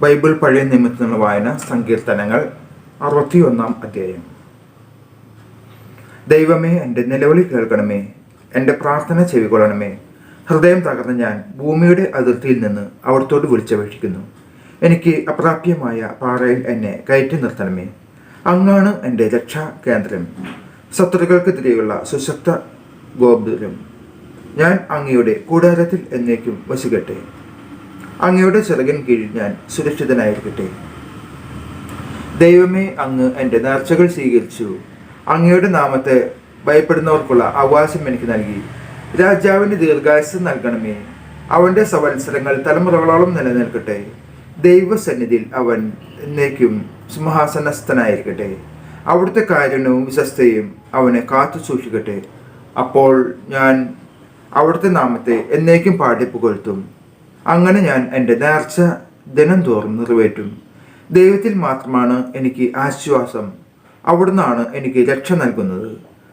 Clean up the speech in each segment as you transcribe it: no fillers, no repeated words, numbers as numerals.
Bible പഴയ നിയമത്തിനുള്ള വായന സങ്കീർത്തനങ്ങൾ 61-ാം അധ്യായം. ദൈവമേ, എൻ്റെ നിലവിളി കേൾക്കണമേ, എൻ്റെ പ്രാർത്ഥന ചെവികൊള്ളണമേ. ഹൃദയം തകർന്ന് ഞാൻ ഭൂമിയുടെ അതിർത്തിയിൽ നിന്ന് അവിടത്തോട് വിളിച്ചപേക്ഷിക്കുന്നു. എനിക്ക് അപ്രാപ്യമായ പാറയിൽ എന്നെ കയറ്റി നിർത്തണമേ. അങ്ങാണ് എൻ്റെ രക്ഷാ കേന്ദ്രം, ശത്രുക്കൾക്കെതിരെയുള്ള സുശക്ത ഗോപുരം. ഞാൻ അങ്ങയുടെ കൂടാരത്തിൽ എന്നേക്കും വസിക്കട്ടെ. അങ്ങയുടെ ചിറകിൻ കീഴിൽ ഞാൻ സുരക്ഷിതനായിരിക്കട്ടെ. ദൈവമേ, അങ്ങ് എൻ്റെ നേർച്ചകൾ സ്വീകരിച്ചു. അങ്ങയുടെ നാമത്തെ ഭയപ്പെടുന്നവർക്കുള്ള അവകാശം എനിക്ക് നൽകി. രാജാവിന് ദീർഘായുസ്സ് നൽകണമേ. അവൻ്റെ സംവത്സരങ്ങൾ തലമുറകളോളം നിലനിൽക്കട്ടെ. ദൈവസന്നിധിയിൽ അവൻ എന്നേക്കും സിംഹാസനസ്ഥനായിരിക്കട്ടെ. അവിടുത്തെ കാരുണ്യവും വിശ്വസ്തയും അവനെ കാത്തു സൂക്ഷിക്കട്ടെ. അപ്പോൾ ഞാൻ അവിടുത്തെ നാമത്തെ എന്നേക്കും പാടിപ്പുകഴ്ത്തും. അങ്ങനെ ഞാൻ എൻ്റെ നേർച്ച ദിനം തോറും നിറവേറ്റും. ദൈവത്തിൽ മാത്രമാണ് എനിക്ക് ആശ്വാസം. അവിടുന്നാണ് എനിക്ക് രക്ഷ നൽകുന്നത്.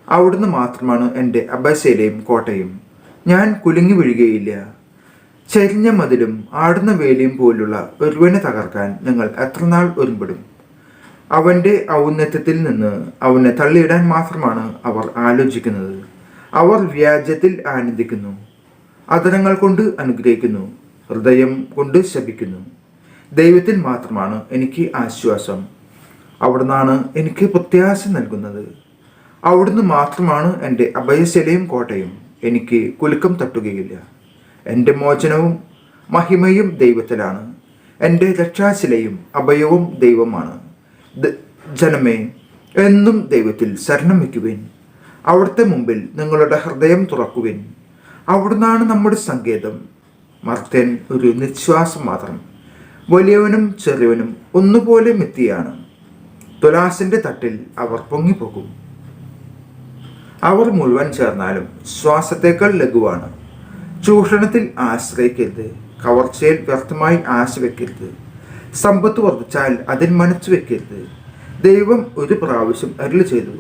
അവിടുന്ന് മാത്രമാണ് എൻ്റെ അഭയശൈലയും കോട്ടയും. ഞാൻ കുലുങ്ങി വീഴുകയില്ല. ചരിഞ്ഞ മതിലും ആടുന്ന വേലിയും പോലുള്ള ഒരുവനെ തകർക്കാൻ ഞങ്ങൾ എത്രനാൾ ഒരുമ്പെടും. അവൻ്റെ ഔന്നത്യത്തിൽ നിന്ന് അവനെ തള്ളിയിടാൻ മാത്രമാണ് അവർ ആലോചിക്കുന്നത്. അവർ വ്യാജത്തിൽ ആനന്ദിക്കുന്നു, അധരങ്ങൾ കൊണ്ട് അനുഗ്രഹിക്കുന്നു, ഹൃദയം കൊണ്ട് ശപിക്കുന്നു. ദൈവത്തിൽ മാത്രമാണ് എനിക്ക് ആശ്വാസം. അവിടുന്നാണ് എനിക്ക് പ്രത്യാശ നൽകുന്നത്. അവിടുന്ന് മാത്രമാണ് എൻ്റെ അഭയശിലയും കോട്ടയും. എനിക്ക് കുലുക്കം തട്ടുകയില്ല. എൻ്റെ മോചനവും മഹിമയും ദൈവത്തിലാണ്. എൻ്റെ രക്ഷാശിലയും അഭയവും ദൈവമാണ്. ജനമേ, എന്നും ദൈവത്തിൽ ശരണം വയ്ക്കുവിൻ. അവിടുത്തെ മുമ്പിൽ നിങ്ങളുടെ ഹൃദയം തുറക്കുവിൻ. അവിടുന്നാണ് നമ്മുടെ സങ്കേതം. മർത്യൻ ഒരു നിശ്വാസം മാത്രം. വലിയവനും ചെറിയവനും ഒന്നുപോലെ മിത്തിയാണ്. തുലാസിന്റെ തട്ടിൽ അവർ പൊങ്ങിപ്പോകും. അവർ മുഴുവൻ ചേർന്നാലും ശ്വാസത്തേക്കാൾ ലഘുവാണ്. ചൂഷണത്തിൽ ആശ്രയിക്കരുത്. കവർച്ചയിൽ വ്യർത്ഥമായി ആശ വയ്ക്കരുത്. സമ്പത്ത് വർദ്ധിച്ചാൽ അതിൽ മനസ്സ് വെക്കരുത്. ദൈവം ഒരു പ്രാവശ്യം അരുളി ചെയ്തു,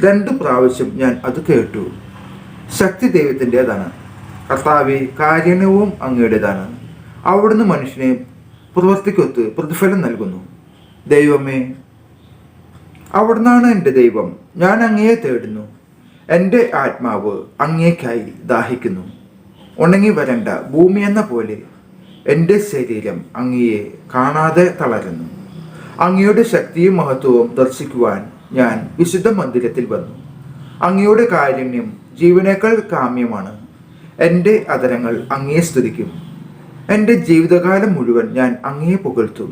2 പ്രാവശ്യം ഞാൻ അത് കേട്ടു. ശക്തി ദൈവത്തിൻ്റെതാണ്. കർത്താവേ, കാരുണ്യവും അങ്ങയുടേതാണ്. അവിടുന്ന് മനുഷ്യനെ പ്രവൃത്തിക്കൊത്ത് പ്രതിഫലം നൽകുന്നു. ദൈവമേ, അവിടുന്നാണ് എൻ്റെ ദൈവം. ഞാൻ അങ്ങയെ തേടുന്നു. എൻ്റെ ആത്മാവ് അങ്ങേക്കായി ദാഹിക്കുന്നു. ഉണങ്ങി വരണ്ട ഭൂമി എന്ന പോലെ എൻ്റെ ശരീരം അങ്ങയെ കാണാതെ തളരുന്നു. അങ്ങയുടെ ശക്തിയും മഹത്വവും ദർശിക്കുവാൻ ഞാൻ വിശുദ്ധ മന്ദിരത്തിൽ വന്നു. അങ്ങയുടെ കാരുണ്യം ജീവനേക്കാൾ കാമ്യമാണ്. എൻ്റെ അധരങ്ങൾ അങ്ങയെ സ്തുതിക്കും. എൻ്റെ ജീവിതകാലം മുഴുവൻ ഞാൻ അങ്ങയെ പുകഴ്ത്തും.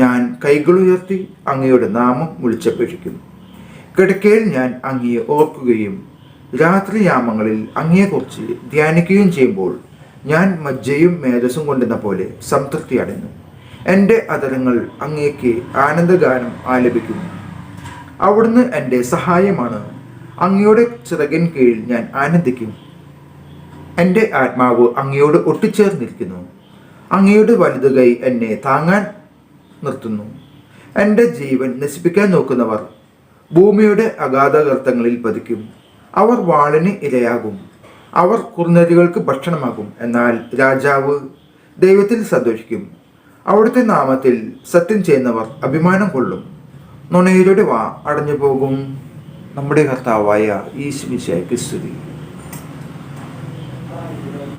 ഞാൻ കൈകളുയർത്തി അങ്ങയുടെ നാമം വിളിച്ചപേക്ഷിക്കും. കിടക്കയിൽ ഞാൻ അങ്ങയെ ഓർക്കുകയും രാത്രിയാമങ്ങളിൽ അങ്ങയെക്കുറിച്ച് ധ്യാനിക്കുകയും ചെയ്യുമ്പോൾ ഞാൻ മജ്ജയും മേധസ്സും കൊണ്ടെന്ന പോലെ സംതൃപ്തി അടഞ്ഞു. എൻ്റെ അധരങ്ങൾ അങ്ങേക്ക് ആനന്ദഗാനം ആലപിക്കുന്നു. അവിടുന്ന് എൻ്റെ സഹായമാണ്. അങ്ങയുടെ ചിറകിൻ കീഴിൽ ഞാൻ ആനന്ദിക്കും. എൻ്റെ ആത്മാവ് അങ്ങയോട് ഒട്ടിച്ചേർന്നിരിക്കുന്നു. അങ്ങയുടെ വലുത് കൈ എന്നെ താങ്ങാൻ നിർത്തുന്നു. എൻ്റെ ജീവൻ നശിപ്പിക്കാൻ നോക്കുന്നവർ ഭൂമിയുടെ അഗാധഗർത്തങ്ങളിൽ പതിക്കും. അവർ വാളിന് ഇരയാകും. അവർ കുറുനരികൾക്ക് ഭക്ഷണമാകും. എന്നാൽ രാജാവ് ദൈവത്തിൽ സന്തോഷിക്കും. അവിടുത്തെ നാമത്തിൽ സത്യം ചെയ്യുന്നവർ അഭിമാനം കൊള്ളും. നുണയരുടെ വാ അടഞ്ഞു പോകും. നമ്മുടെ കർത്താവായ യേശു മിശിഹായ്ക്ക് സ്തുതി.